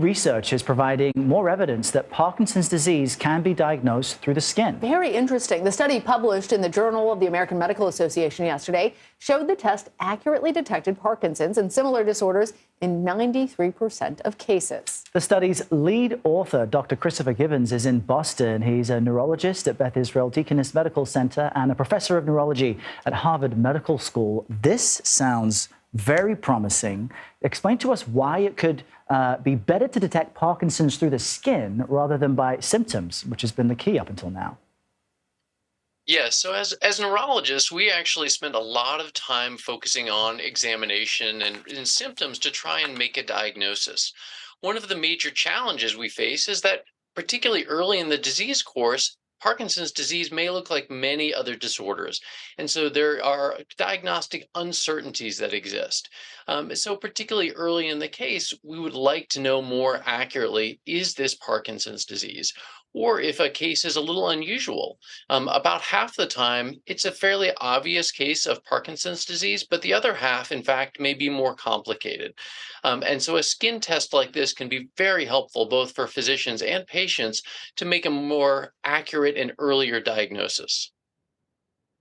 Research is providing more evidence that Parkinson's disease can be diagnosed through the skin. Very interesting. The study published in the Journal of the American Medical Association yesterday showed the test accurately detected Parkinson's and similar disorders in 93% of cases. The study's lead author, Dr. Christopher Gibbons, is in Boston. He's a neurologist at Beth Israel Deaconess Medical Center and a professor of neurology at Harvard Medical School. This sounds very promising. Explain to us why it could be better to detect Parkinson's through the skin rather than by symptoms, which has been the key up until now. Yes, so as neurologists, we actually spend a lot of time focusing on examination and symptoms to try and make a diagnosis. One of the major challenges we face is that, particularly early in the disease course, Parkinson's disease may look like many other disorders. And so there are diagnostic uncertainties that exist. So, particularly early in the case, we would like to know more accurately, is this Parkinson's disease? Or if a case is a little unusual, about half the time, it's a fairly obvious case of Parkinson's disease, but the other half, in fact, may be more complicated. And so a skin test like this can be very helpful both for physicians and patients to make a more accurate and earlier diagnosis.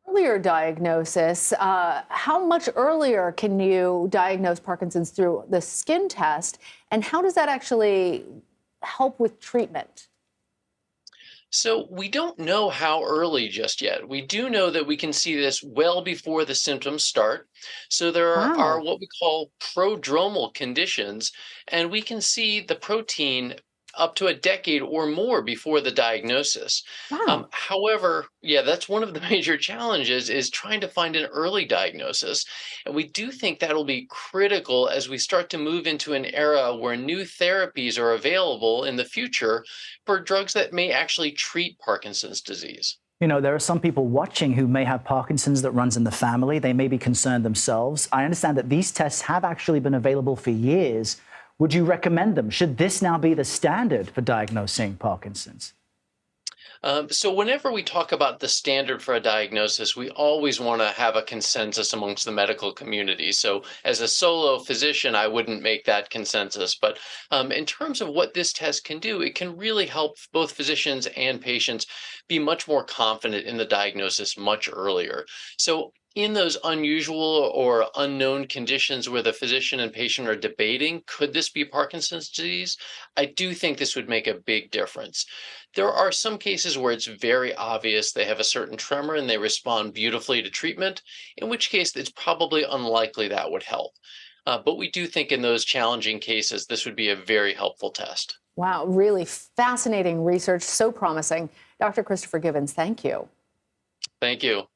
Earlier diagnosis, how much earlier can you diagnose Parkinson's through the skin test, and how does that actually help with treatment? So we don't know how early just yet. We do know that we can see this well before the symptoms start. So there are Wow. what we call prodromal conditions, and we can see the protein up to a decade or more before the diagnosis. Wow. However, yeah, that's one of the major challenges is trying to find an early diagnosis. And we do think that'll be critical as we start to move into an era where new therapies are available in the future for drugs that may actually treat Parkinson's disease. You know, there are some people watching who may have Parkinson's that runs in the family. They may be concerned themselves. I understand that these tests have actually been available for years. Would you recommend them? Should this now be the standard for diagnosing Parkinson's? So whenever we talk about the standard for a diagnosis, we always want to have a consensus amongst the medical community. So as a solo physician, I wouldn't make that consensus. But in terms of what this test can do, it can really help both physicians and patients be much more confident in the diagnosis much earlier. So in those unusual or unknown conditions where the physician and patient are debating, could this be Parkinson's disease? I do think this would make a big difference. There are some cases where it's very obvious they have a certain tremor and they respond beautifully to treatment, in which case it's probably unlikely that would help. But we do think in those challenging cases, this would be a very helpful test. Wow, really fascinating research, so promising. Dr. Christopher Gibbons, thank you. Thank you.